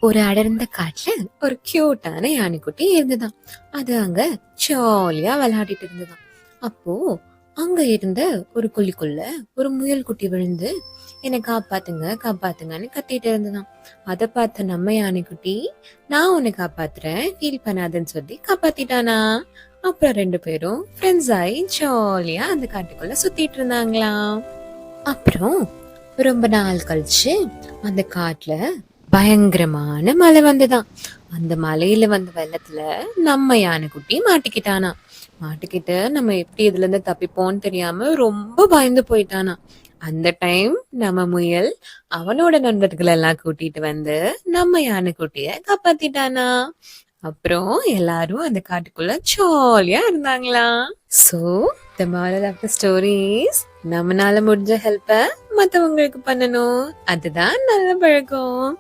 ஒரு அடர்ந்த காட்டுல ஒரு கியூட்டான யானைக்குட்டி இருந்துதான். அது அங்க ஜாலியா விளையாடிட்டு இருந்ததாம். அப்போ அங்க இருந்த ஒரு குழிக்குள்ள ஒரு முயல் குட்டி விழுந்து என்னை காப்பாத்துங்க காப்பாத்துங்கன்னு கத்திட்டு இருந்ததாம். அதை பார்த்த நம்ம யானைக்குட்டி, நான் உன்னை காப்பாத்துறேன் ஃபீல் பண்ணாதுன்னு சொல்லி காப்பாத்திட்டானா. அப்புறம் ரெண்டு பேரும் ஃப்ரெண்ட்ஸ் ஆகி ஜாலியா அந்த காட்டுக்குள்ள சுத்திட்டு இருந்தாங்களாம். அப்புறம் ரொம்ப நாள் கழிச்சு அந்த காட்டுல பயங்கரமான மழை வந்துதான். அந்த மலையில வந்த வெள்ளத்துல நம்ம யானைக்குட்டி மாட்டிக்கிட்டானா. மாட்டிக்கிட்டு நம்ம எப்படி இதுல இருந்து தப்பிப்போம்னு தெரியாம ரொம்ப பயந்து போயிட்டானா. அந்த டைம் நம்ம முயல் அவனோட நண்பர்கள் எல்லாம் கூட்டிட்டு வந்து நம்ம யானைக்குட்டிய காப்பாத்திட்டானா. அப்புறம் எல்லாரும் அந்த காட்டுக்குள்ள ஜாலியா இருந்தாங்களாம். So the moral of the story is, நம்மனால முடிஞ்ச ஹெல்ப்ப மத்தவங்களுக்கு பண்ணணும். அதுதான் நல்ல பழக்கம்.